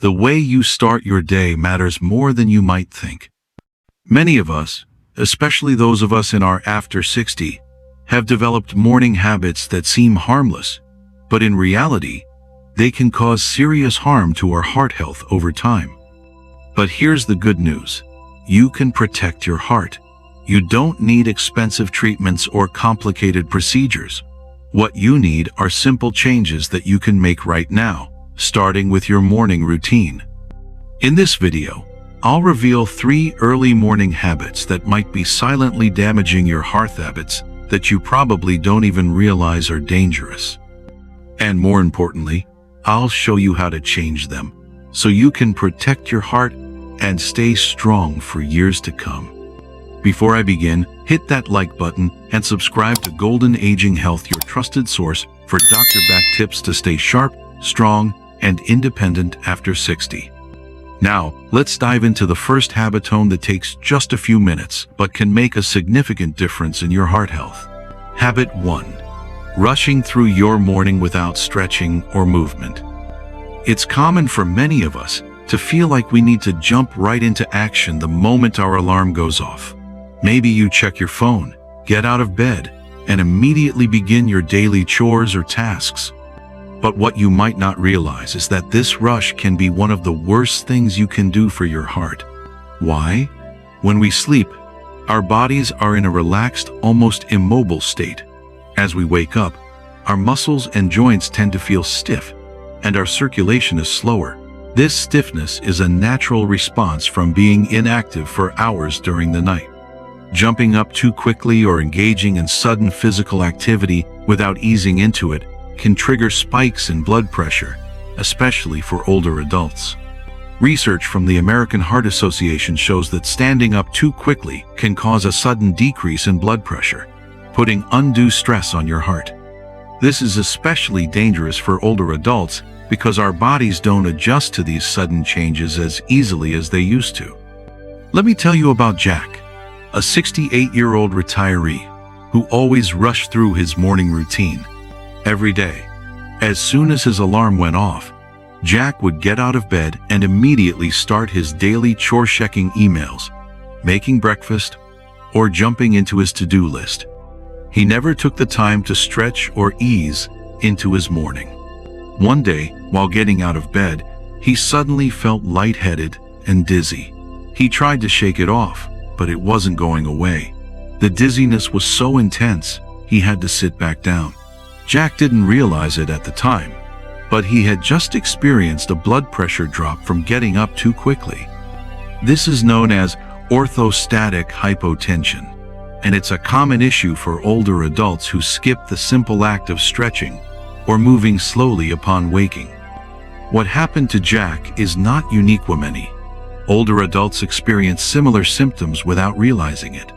The way you start your day matters more than you might think. Many of us, especially those of us in our after 60, have developed morning habits that seem harmless, but in reality, they can cause serious harm to our heart health over time. But here's the good news. You can protect your heart. You don't need expensive treatments or complicated procedures. What you need are simple changes that you can make right now, starting with your morning routine. In this video, I'll reveal 3 early morning habits that might be silently damaging your heart habits that you probably don't even realize are dangerous. And more importantly, I'll show you how to change them so you can protect your heart and stay strong for years to come. Before I begin, hit that like button and subscribe to Golden Aging Health, your trusted source for doctor-backed tips to stay sharp, strong, and independent after 60. Now, let's dive into the first habitone that takes just a few minutes but can make a significant difference in your heart health. Habit 1. Rushing through your morning without stretching or movement. It's common for many of us to feel like we need to jump right into action the moment our alarm goes off. Maybe you check your phone, get out of bed, and immediately begin your daily chores or tasks. But what you might not realize is that this rush can be one of the worst things you can do for your heart. Why? When we sleep, our bodies are in a relaxed, almost immobile state. As we wake up, our muscles and joints tend to feel stiff, and our circulation is slower. This stiffness is a natural response from being inactive for hours during the night. Jumping up too quickly or engaging in sudden physical activity without easing into it can trigger spikes in blood pressure, especially for older adults. Research from the American Heart Association shows that standing up too quickly can cause a sudden decrease in blood pressure, putting undue stress on your heart. This is especially dangerous for older adults because our bodies don't adjust to these sudden changes as easily as they used to. Let me tell you about Jack, a 68-year-old retiree who always rushed through his morning routine. Every day, as soon as his alarm went off, Jack would get out of bed and immediately start his daily chore-checking emails, making breakfast, or jumping into his to-do list. He never took the time to stretch or ease into his morning. One day, while getting out of bed, he suddenly felt lightheaded and dizzy. He tried to shake it off, but it wasn't going away. The dizziness was so intense, he had to sit back down. Jack didn't realize it at the time, but he had just experienced a blood pressure drop from getting up too quickly. This is known as orthostatic hypotension, and it's a common issue for older adults who skip the simple act of stretching or moving slowly upon waking. What happened to Jack is not unique with many. Older adults experience similar symptoms without realizing it.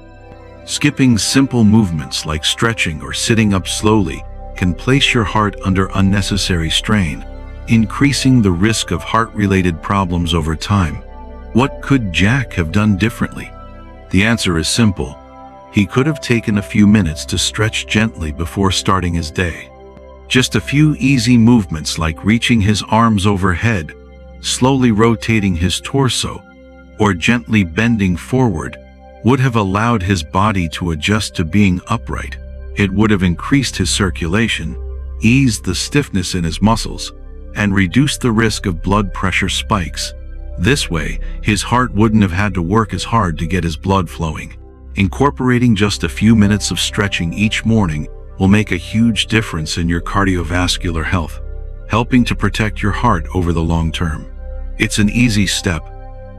Skipping simple movements like stretching or sitting up slowly can place your heart under unnecessary strain, increasing the risk of heart-related problems over time. What could Jack have done differently? The answer is simple. He could have taken a few minutes to stretch gently before starting his day. Just a few easy movements like reaching his arms overhead, slowly rotating his torso, or gently bending forward would have allowed his body to adjust to being upright. It would have increased his circulation, eased the stiffness in his muscles, and reduced the risk of blood pressure spikes. This way, his heart wouldn't have had to work as hard to get his blood flowing. Incorporating just a few minutes of stretching each morning will make a huge difference in your cardiovascular health, helping to protect your heart over the long term. It's an easy step,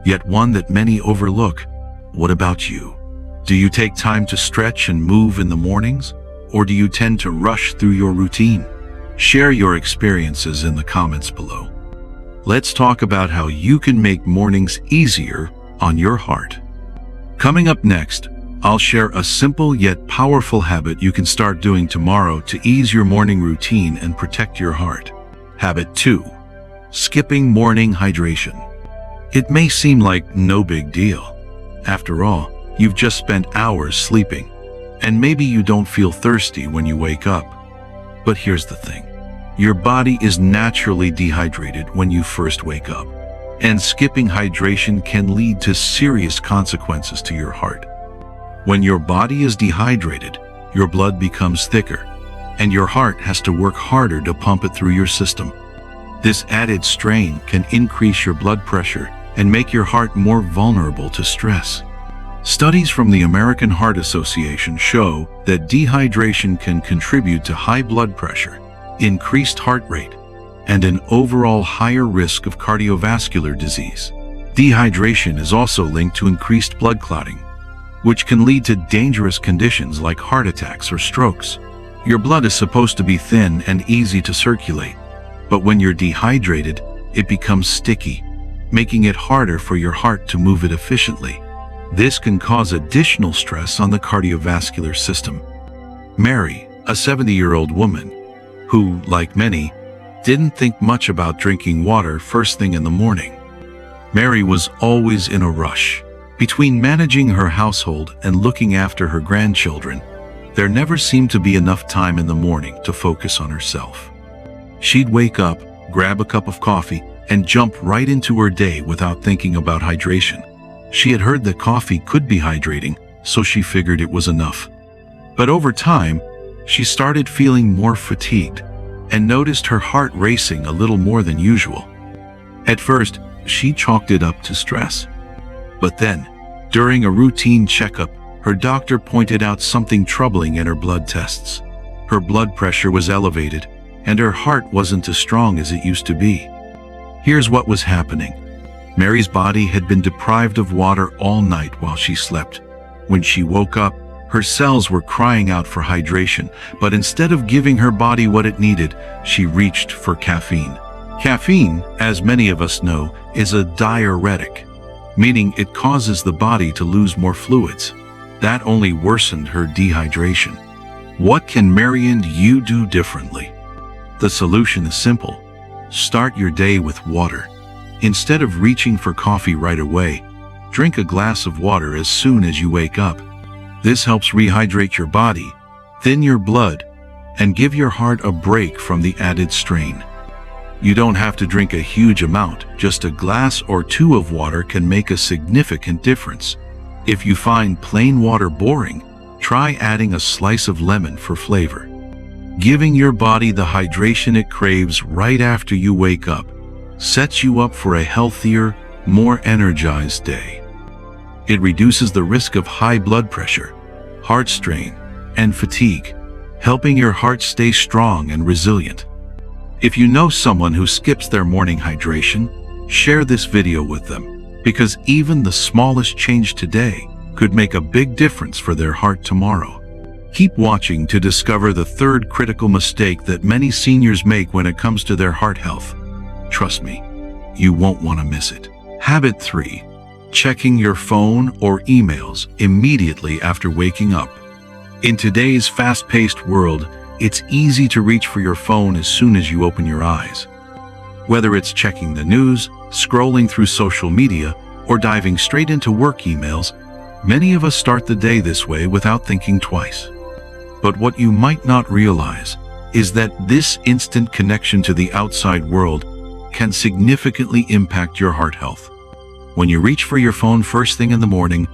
yet one that many overlook. What about you? Do you take time to stretch and move in the mornings? Or do you tend to rush through your routine? Share your experiences in the comments below. Let's talk about how you can make mornings easier on your heart. Coming up next, I'll share a simple yet powerful habit you can start doing tomorrow to ease your morning routine and protect your heart. Habit 2. Skipping morning hydration. It may seem like no big deal. After all, you've just spent hours sleeping, and maybe you don't feel thirsty when you wake up. But here's the thing. Your body is naturally dehydrated when you first wake up. and skipping hydration can lead to serious consequences to your heart. When your body is dehydrated, your blood becomes thicker, and your heart has to work harder to pump it through your system. This added strain can increase your blood pressure and make your heart more vulnerable to stress. Studies from the American Heart Association show that dehydration can contribute to high blood pressure, increased heart rate, and an overall higher risk of cardiovascular disease. Dehydration is also linked to increased blood clotting, which can lead to dangerous conditions like heart attacks or strokes. Your blood is supposed to be thin and easy to circulate, but when you're dehydrated, it becomes sticky, making it harder for your heart to move it efficiently. This can cause additional stress on the cardiovascular system. Mary, a 70-year-old woman, who, like many, didn't think much about drinking water first thing in the morning. Mary was always in a rush. Between managing her household and looking after her grandchildren, there never seemed to be enough time in the morning to focus on herself. She'd wake up, grab a cup of coffee, and jump right into her day without thinking about hydration. She had heard that coffee could be hydrating, so she figured it was enough. But over time, she started feeling more fatigued and noticed her heart racing a little more than usual. At first, she chalked it up to stress. But then, during a routine checkup, her doctor pointed out something troubling in her blood tests. Her blood pressure was elevated, and her heart wasn't as strong as it used to be. Here's what was happening. Mary's body had been deprived of water all night while she slept. When she woke up, her cells were crying out for hydration, but instead of giving her body what it needed, she reached for caffeine. Caffeine, as many of us know, is a diuretic, meaning it causes the body to lose more fluids. That only worsened her dehydration. What can Mary and you do differently? The solution is simple. Start your day with water. Instead of reaching for coffee right away, drink a glass of water as soon as you wake up. This helps rehydrate your body, thin your blood, and give your heart a break from the added strain. You don't have to drink a huge amount, just a glass or two of water can make a significant difference. If you find plain water boring, try adding a slice of lemon for flavor. Giving your body the hydration it craves right after you wake up sets you up for a healthier, more energized day. It reduces the risk of high blood pressure, heart strain, and fatigue, helping your heart stay strong and resilient. If you know someone who skips their morning hydration, share this video with them, because even the smallest change today could make a big difference for their heart tomorrow. Keep watching to discover the third critical mistake that many seniors make when it comes to their heart health. Trust me, you won't want to miss it. Habit 3. Checking your phone or emails immediately after waking up. In today's fast-paced world, it's easy to reach for your phone as soon as you open your eyes. Whether it's checking the news, scrolling through social media, or diving straight into work emails, many of us start the day this way without thinking twice. But what you might not realize is that this instant connection to the outside world can significantly impact your heart health. When you reach for your phone first thing in the morning,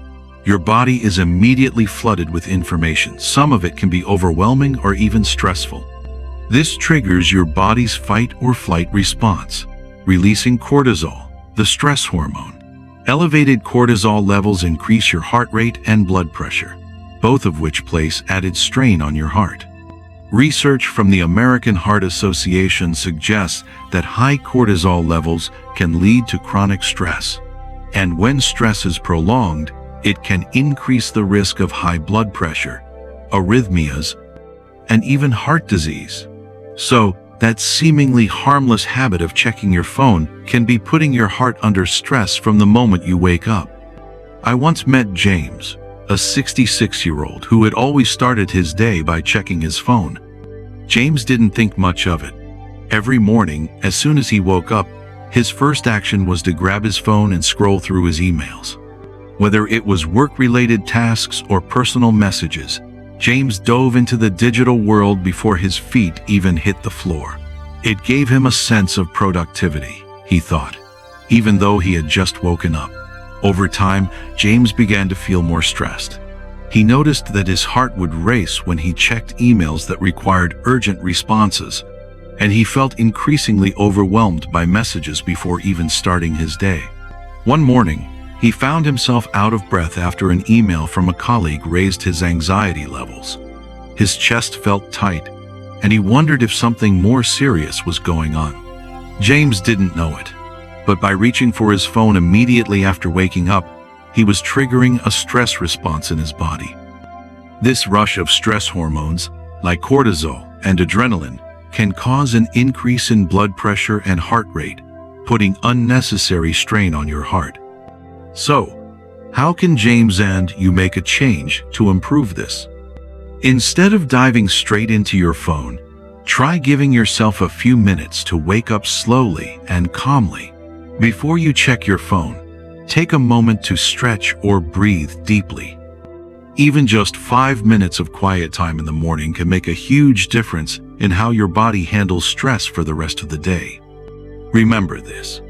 your body is immediately flooded with information. Some of it can be overwhelming or even stressful. This triggers your body's fight or flight response, releasing cortisol, the stress hormone. Elevated cortisol levels increase your heart rate and blood pressure, both of which place added strain on your heart. Research from the American Heart Association suggests that high cortisol levels can lead to chronic stress. And when stress is prolonged, it can increase the risk of high blood pressure, arrhythmias, and even heart disease. So, that seemingly harmless habit of checking your phone can be putting your heart under stress from the moment you wake up. I once met James, a 66-year-old who had always started his day by checking his phone. James didn't think much of it. Every morning, as soon as he woke up, his first action was to grab his phone and scroll through his emails. Whether it was work-related tasks or personal messages, James dove into the digital world before his feet even hit the floor. It gave him a sense of productivity, he thought. even though he had just woken up. Over time, James began to feel more stressed. He noticed that his heart would race when he checked emails that required urgent responses, and he felt increasingly overwhelmed by messages before even starting his day. One morning, he found himself out of breath after an email from a colleague raised his anxiety levels. His chest felt tight, and he wondered if something more serious was going on. James didn't know it, but by reaching for his phone immediately after waking up, he was triggering a stress response in his body. This rush of stress hormones, like cortisol and adrenaline, can cause an increase in blood pressure and heart rate, putting unnecessary strain on your heart. So, how can James and you make a change to improve this? Instead of diving straight into your phone, try giving yourself a few minutes to wake up slowly and calmly. Before you check your phone, take a moment to stretch or breathe deeply. Even just 5 minutes of quiet time in the morning can make a huge difference in how your body handles stress for the rest of the day. Remember this: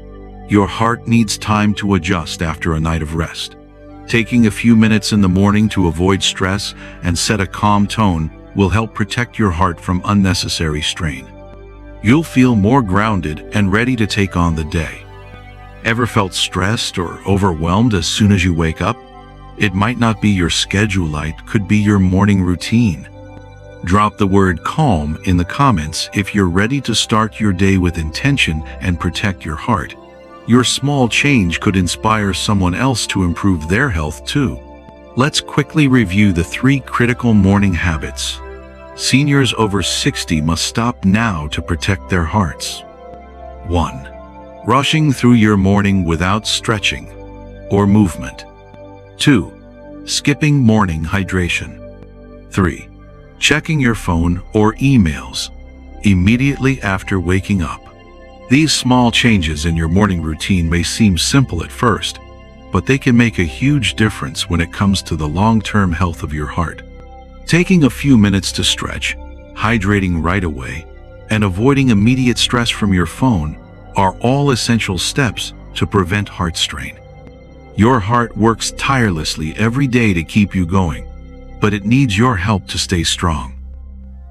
your heart needs time to adjust after a night of rest. Taking a few minutes in the morning to avoid stress and set a calm tone will help protect your heart from unnecessary strain. You'll feel more grounded and ready to take on the day. Ever felt stressed or overwhelmed as soon as you wake up? It might not be your schedule, it could be your morning routine. Drop the word calm in the comments if you're ready to start your day with intention and protect your heart. Your small change could inspire someone else to improve their health too. Let's quickly review the 3 critical morning habits seniors over 60 must stop now to protect their hearts. 1. Rushing through your morning without stretching or movement. 2. Skipping morning hydration. 3. Checking your phone or emails immediately after waking up. These small changes in your morning routine may seem simple at first, but they can make a huge difference when it comes to the long-term health of your heart. Taking a few minutes to stretch, hydrating right away, and avoiding immediate stress from your phone are all essential steps to prevent heart strain. Your heart works tirelessly every day to keep you going, but it needs your help to stay strong.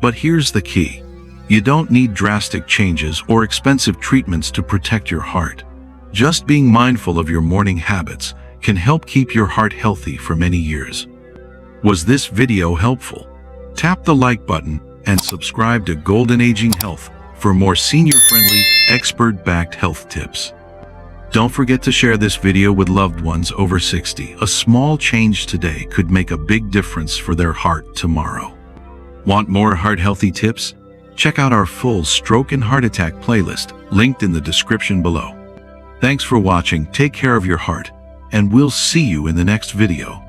But here's the key: you don't need drastic changes or expensive treatments to protect your heart. Just being mindful of your morning habits can help keep your heart healthy for many years. Was this video helpful? Tap the like button and subscribe to Golden Aging Health for more senior-friendly, expert-backed health tips. Don't forget to share this video with loved ones over 60. A small change today could make a big difference for their heart tomorrow. Want more heart-healthy tips? Check out our full stroke and heart attack playlist, linked in the description below. Thanks for watching, take care of your heart, and we'll see you in the next video.